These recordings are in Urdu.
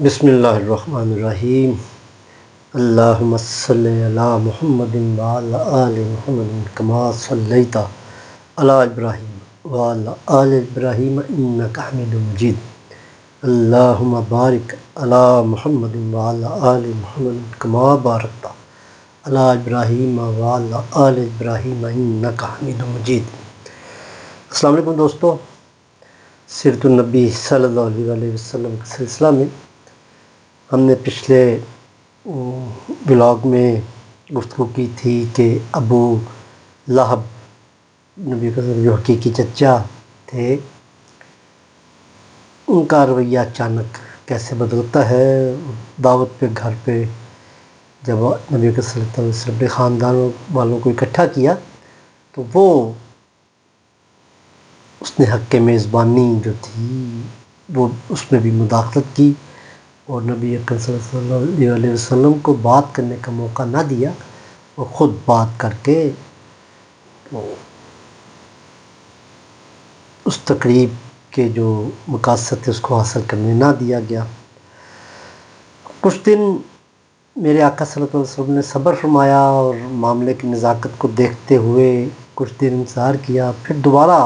بسم اللہ الرحمن الرحیم۔ اللہم صلی علی محمد وعلی آل محمد کما صلیت علی ابراہیم وعلی آل ابراہیم انک حمید مجید۔ اللہم بارک علی محمد وعلی آل محمد کما بارکت علی ابراہیم وعلی آل ابراہیم انک حمید مجید۔ السلام علیکم دوستو، سیرت النبی صلی اللہ علیہ وسلم کے سلسلہ میں ہم نے پچھلے بلاگ میں گفتگو کی تھی کہ ابو لہب نبی کا جو حقیقی چچا تھے، ان کا رویہ اچانک کیسے بدلتا ہے۔ دعوت پہ گھر پہ جب نبی صلی اللہ علیہ وسلم نے خاندان والوں کو اکٹھا کیا تو وہ اس نے حق میزبانی جو تھی وہ اس میں بھی مداخلت کی اور نبی اکرم صلی اللہ علیہ وسلم کو بات کرنے کا موقع نہ دیا، وہ خود بات کر کے اس تقریب کے جو مقاصد تھے اس کو حاصل کرنے نہ دیا گیا۔ کچھ دن میرے آقا صلی اللہ علیہ وسلم نے صبر فرمایا اور معاملے کی نزاکت کو دیکھتے ہوئے کچھ دن انتظار کیا، پھر دوبارہ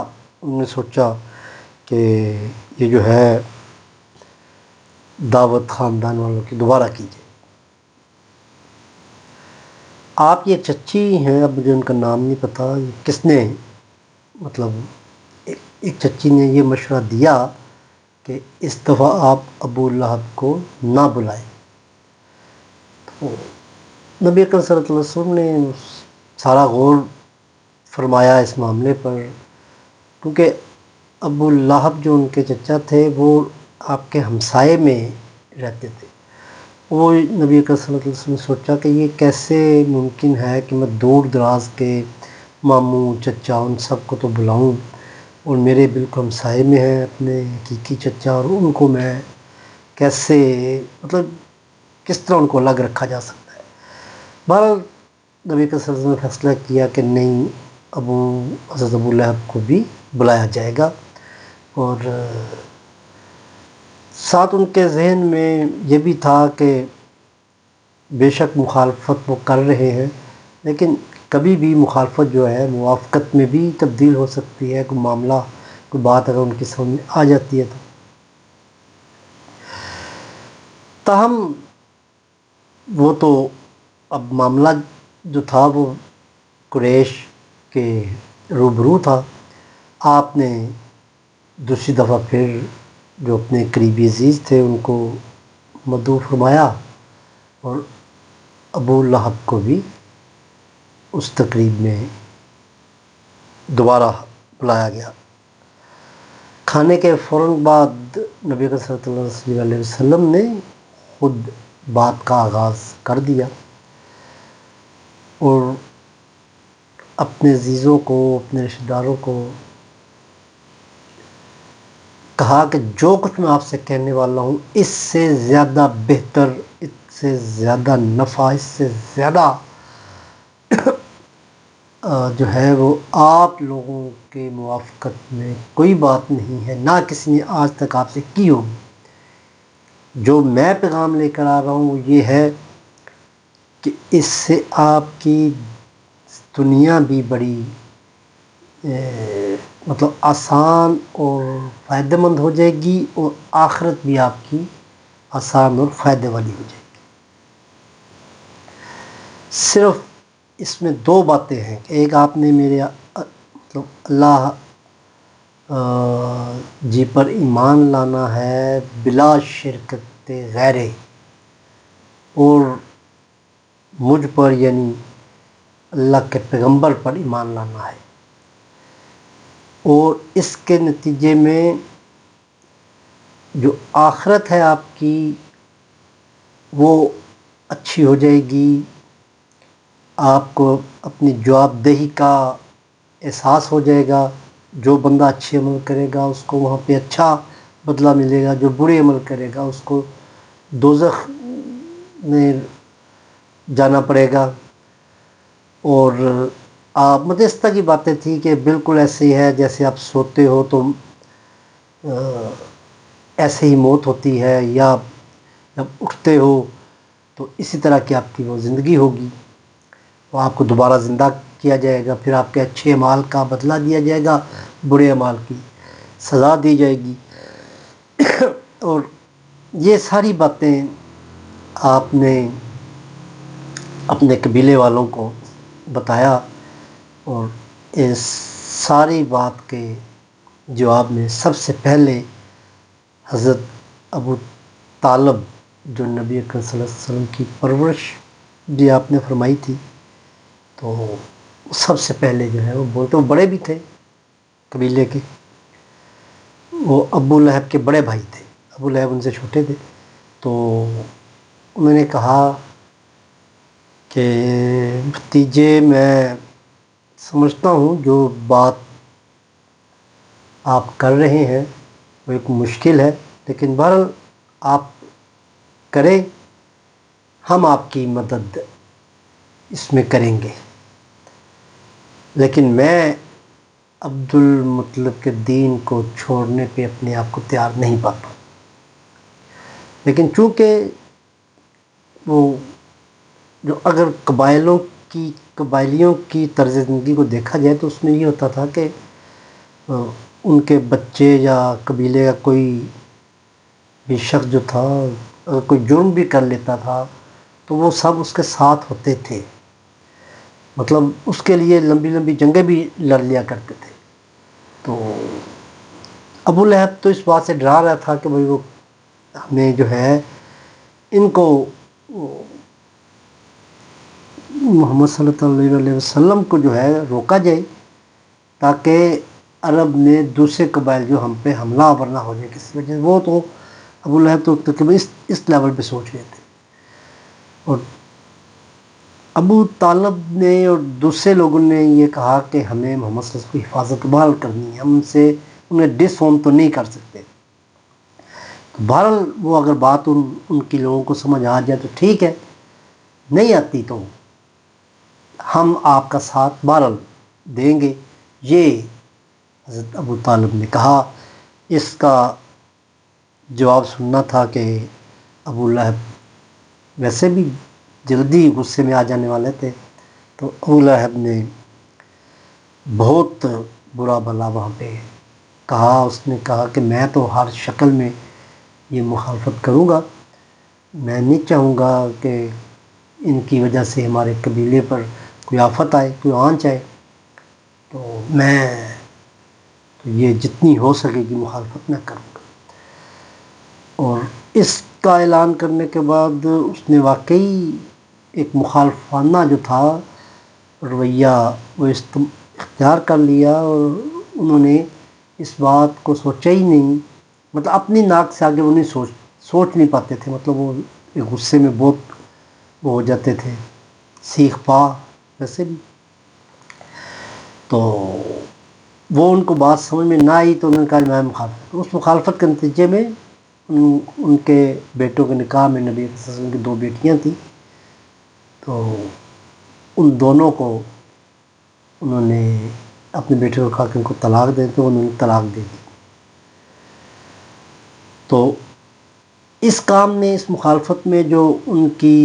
انہوں نے سوچا کہ یہ جو ہے دعوت خاندان والوں کی دوبارہ کیجیے۔ آپ یہ چچی ہیں، اب مجھے ان کا نام نہیں پتہ، کس نے ایک چچی نے یہ مشورہ دیا کہ اس دفعہ آپ ابو لہب کو نہ بلائیں۔ تو نبی اکرم صلی اللہ علیہ وسلم نے سارا غور فرمایا اس معاملے پر، کیونکہ ابو لہب جو ان کے چچا تھے وہ آپ کے ہمسائے میں رہتے تھے۔ وہ نبی اکرم صلی اللہ علیہ وسلم نے سوچا کہ یہ کیسے ممکن ہے کہ میں دور دراز کے ماموں چچا ان سب کو تو بلاؤں اور میرے بالکل ہمسائے میں ہیں اپنے حقیقی چچا، اور ان کو میں کیسے کس طرح ان کو الگ رکھا جا سکتا ہے۔ بہرحال نبی صلی اللہ علیہ وسلم نے فیصلہ کیا کہ نہیں، حضرت ابو لہب کو بھی بلایا جائے گا، اور ساتھ ان کے ذہن میں یہ بھی تھا کہ بے شک مخالفت وہ کر رہے ہیں، لیکن کبھی بھی مخالفت جو ہے موافقت میں بھی تبدیل ہو سکتی ہے۔ کوئی معاملہ، کوئی بات اگر ان کی سمجھ میں آ جاتی ہے تو تاہم وہ تو اب معاملہ جو تھا وہ قریش کے روبرو تھا۔ آپ نے دوسری دفعہ پھر جو اپنے قریبی عزیز تھے ان کو مدعو فرمایا اور ابو لہب کو بھی اس تقریب میں دوبارہ بلایا گیا۔ کھانے کے فوراً بعد نبی صلی اللہ علیہ وسلم نے خود بات کا آغاز کر دیا اور اپنے عزیزوں کو، اپنے رشتہ داروں کو کہا کہ جو کچھ میں آپ سے کہنے والا ہوں اس سے زیادہ بہتر، اس سے زیادہ نفع، اس سے زیادہ جو ہے وہ آپ لوگوں کے موافقت میں کوئی بات نہیں ہے، نہ کسی نے آج تک آپ سے کی ہوگی۔ جو میں پیغام لے کر آ رہا ہوں وہ یہ ہے کہ اس سے آپ کی دنیا بھی بڑی آسان اور فائدہ مند ہو جائے گی، اور آخرت بھی آپ کی آسان اور فائدے والی ہو جائے گی۔ صرف اس میں دو باتیں ہیں کہ ایک آپ نے میرے اللہ جی پر ایمان لانا ہے بلا شرکت غیرے، اور مجھ پر یعنی اللہ کے پیغمبر پر ایمان لانا ہے، اور اس کے نتیجے میں جو آخرت ہے آپ کی وہ اچھی ہو جائے گی، آپ کو اپنی جواب دہی کا احساس ہو جائے گا۔ جو بندہ اچھے عمل کرے گا اس کو وہاں پہ اچھا بدلہ ملے گا، جو برے عمل کرے گا اس کو دوزخ میں جانا پڑے گا۔ اور مجھے اس طرح کی باتیں تھیں کہ بالکل ایسے ہی ہے جیسے آپ سوتے ہو تو ایسے ہی موت ہوتی ہے، یا جب اٹھتے ہو تو اسی طرح کی آپ کی وہ زندگی ہوگی، وہ آپ کو دوبارہ زندہ کیا جائے گا، پھر آپ کے اچھے اعمال کا بدلہ دیا جائے گا، برے اعمال کی سزا دی جائے گی۔ اور یہ ساری باتیں آپ نے اپنے قبیلے والوں کو بتایا، اور اس ساری بات کے جواب میں سب سے پہلے حضرت ابو طالب، جو نبی اکرم صلی اللہ علیہ وسلم کی پرورش بھی آپ نے فرمائی تھی، تو سب سے پہلے جو ہے وہ بولتے، وہ بڑے بھی تھے قبیلے کے، وہ ابو لہب کے بڑے بھائی تھے، ابو لہب ان سے چھوٹے تھے، تو انہوں نے کہا کہ بھتیجے، میں سمجھتا ہوں جو بات آپ کر رہے ہیں وہ ایک مشکل ہے، لیکن بہرحال آپ کریں، ہم آپ کی مدد اس میں کریں گے، لیکن میں عبد المطلب کے دین کو چھوڑنے پہ اپنے آپ کو تیار نہیں پاتا۔ لیکن چونکہ وہ جو اگر قبائلیوں کی طرز زندگی کو دیکھا جائے تو اس میں یہ ہوتا تھا کہ ان کے بچے یا قبیلے کا کوئی بھی شخص جو تھا، اگر کوئی جرم بھی کر لیتا تھا تو وہ سب اس کے ساتھ ہوتے تھے، مطلب اس کے لیے لمبی لمبی جنگیں بھی لڑ لیا کرتے تھے۔ تو ابو لہب تو اس بات سے ڈرا رہا تھا کہ بھائی وہ ہمیں جو ہے ان کو محمد صلی اللہ علیہ وسلم کو جو ہے روکا جائے، تاکہ عرب میں دوسرے قبائل جو ہم پہ حملہ آور نہ ہو جائے کسی وجہ سے۔ وہ تو ابو لہب تو تقریباً اس لیول پہ سوچ رہے تھے، اور ابو طالب نے اور دوسرے لوگوں نے یہ کہا کہ ہمیں محمد صلی اللہ علیہ وسلم کی حفاظت بحال کرنی ہے، ہم سے انہیں ڈس ہوم تو نہیں کر سکتے۔ بہرحال وہ اگر بات ان کی لوگوں کو سمجھ آ جائے تو ٹھیک ہے، نہیں آتی تو ہم آپ کا ساتھ بہرحال دیں گے، یہ حضرت ابو طالب نے کہا۔ اس کا جواب سننا تھا کہ ابو لہب ویسے بھی جلدی غصے میں آ جانے والے تھے، تو ابو لہب نے بہت برا بھلا وہاں پہ کہا۔ اس نے کہا کہ میں تو ہر شکل میں یہ مخالفت کروں گا، میں نہیں چاہوں گا کہ ان کی وجہ سے ہمارے قبیلے پر کوئی آفت آئے، کوئی آنچ آئے، تو میں تو یہ جتنی ہو سکے گی مخالفت میں کروں گا۔ اور اس کا اعلان کرنے کے بعد اس نے واقعی ایک مخالفانہ جو تھا رویہ وہ اختیار کر لیا، اور انہوں نے اس بات کو سوچا ہی نہیں، مطلب اپنی ناک سے آگے وہ نہیں سوچ نہیں پاتے تھے، مطلب وہ غصے میں بہت وہ ہو جاتے تھے، سیخ پا ویسے بھی۔ تو وہ ان کو بات سمجھ میں نہ آئی تو انہوں نے کہا میں مخالفت، اس مخالفت کے نتیجے میں ان کے بیٹوں کے نکاح میں نبی صلی اللہ علیہ وسلم کی 2 بیٹیاں تھیں، تو ان دونوں کو انہوں نے اپنے بیٹے کو کہا کہ ان کو طلاق دیں، تو انہوں نے طلاق دے دی۔ تو اس کام میں، اس مخالفت میں جو ان کی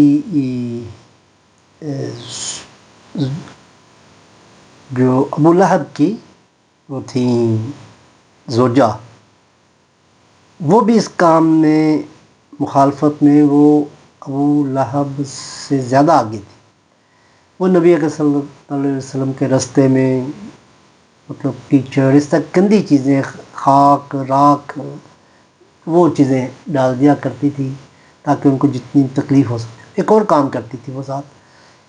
جو ابو لہب کی وہ تھیں زوجہ، وہ بھی اس کام میں مخالفت میں وہ ابو لہب سے زیادہ آگے تھی۔ وہ نبی اکرم صلی اللہ علیہ وسلم کے راستے میں مطلب کیچڑ، اس طرح گندی چیزیں، خاک راکھ، وہ چیزیں ڈال دیا کرتی تھی تاکہ ان کو جتنی تکلیف ہو سکے۔ ایک اور کام کرتی تھی وہ ساتھ،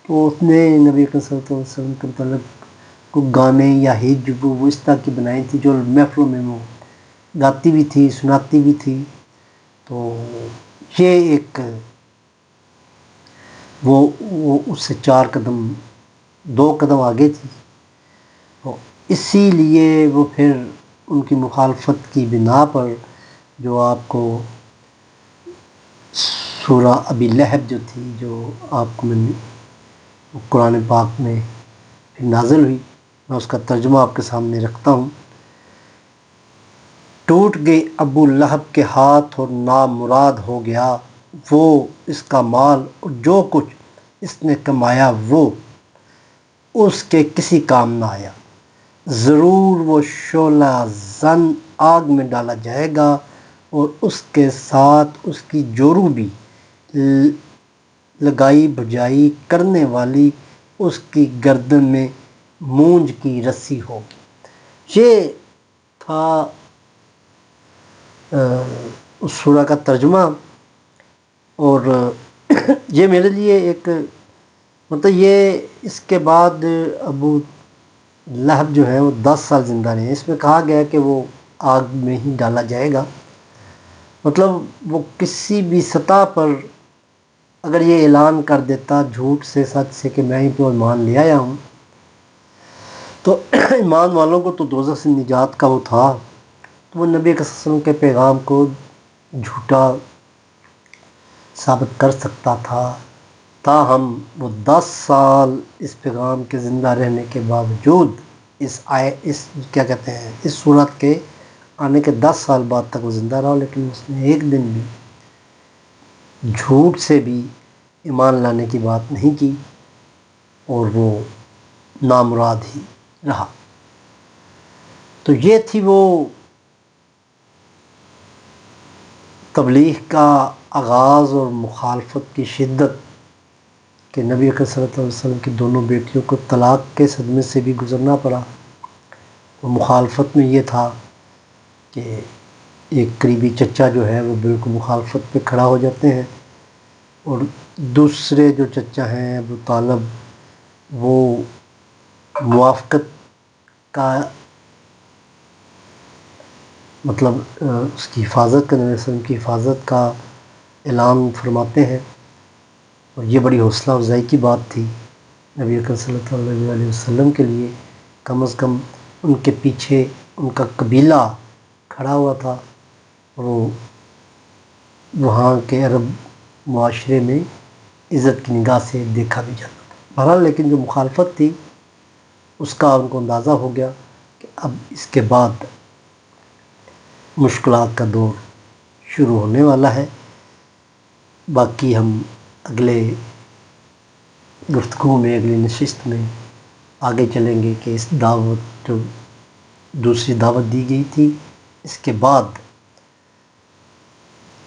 تو اس نے نبی اکرم صلی اللہ علیہ وسلم کے متعلق کو گانے یا ہج وہ اس طرح کی بنائی تھی جو محفلوں میں وہ گاتی بھی تھی، سناتی بھی تھی۔ تو یہ ایک وہ اس سے 2 قدم آگے تھی، تو اسی لیے وہ پھر ان کی مخالفت کی بنا پر جو آپ کو سورہ ابی لہب جو تھی، جو آپ کو میں قرآن پاک میں نازل ہوئی، میں اس کا ترجمہ آپ کے سامنے رکھتا ہوں۔ ٹوٹ گئے ابو لہب کے ہاتھ اور نامراد ہو گیا وہ اس کا مال اور جو کچھ اس نے کمایا وہ اس کے کسی کام نہ آیا، ضرور وہ شعلہ زن آگ میں ڈالا جائے گا اور اس کے ساتھ اس کی جورو بھی لگائی بجائی کرنے والی اس کی گردن میں مونج کی رسی ہوگی۔ یہ تھا اس سورہ کا ترجمہ، اور یہ میرے لیے ایک مطلب یہ اس کے بعد ابو لہب جو ہے وہ 10 سال زندہ رہے۔ اس میں کہا گیا کہ وہ آگ میں ہی ڈالا جائے گا، مطلب وہ کسی بھی سطح پر اگر یہ اعلان کر دیتا جھوٹ سے سچ سے کہ میں ہی پہ ایمان لے آیا ہوں، تو ایمان والوں کو تو دوزخ سے نجات کا وہ تھا، تو وہ نبی صلی اللہ علیہ وسلم کے پیغام کو جھوٹا ثابت کر سکتا تھا۔ تاہم وہ 10 سال اس پیغام کے زندہ رہنے کے باوجود اس کیا کہتے ہیں اس صورت کے آنے کے 10 سال بعد تک وہ زندہ رہا، لیکن اس نے ایک دن بھی جھوٹ سے بھی ایمان لانے کی بات نہیں کی، اور وہ نامراد ہی رہا۔ تو یہ تھی وہ تبلیغ کا آغاز اور مخالفت کی شدت کہ نبی اکرم صلی اللہ علیہ وسلم کی دونوں بیٹیوں کو طلاق کے صدمے سے بھی گزرنا پڑا۔ وہ مخالفت میں یہ تھا کہ ایک قریبی چچا جو ہے وہ بالکل مخالفت پہ کھڑا ہو جاتے ہیں، اور دوسرے جو چچا ہیں ابو طالب وہ موافقت کا مطلب اس کی حفاظت کا، نبی صلی اللہ علیہ وسلم کی حفاظت کا اعلان فرماتے ہیں، اور یہ بڑی حوصلہ افزائی کی بات تھی نبی اکرم صلی اللہ علیہ وسلم کے لیے۔ کم از کم ان کے پیچھے ان کا قبیلہ کھڑا ہوا تھا، اور وہ وہاں کے عرب معاشرے میں عزت کی نگاہ سے دیکھا بھی جاتا تھا۔ بہرحال لیکن جو مخالفت تھی اس کا ان کو اندازہ ہو گیا کہ اب اس کے بعد مشکلات کا دور شروع ہونے والا ہے۔ باقی ہم اگلے گفتگو میں، اگلی نشست میں آگے چلیں گے کہ اس دعوت جو دوسری دعوت دی گئی تھی اس کے بعد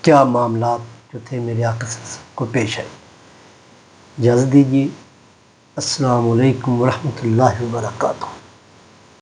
کیا معاملات جو تھے میرے آقا صلی اللہ علیہ وسلم کو پیش آئے۔ اجازت دیجیے، السلام علیکم ورحمۃ اللہ وبرکاتہ۔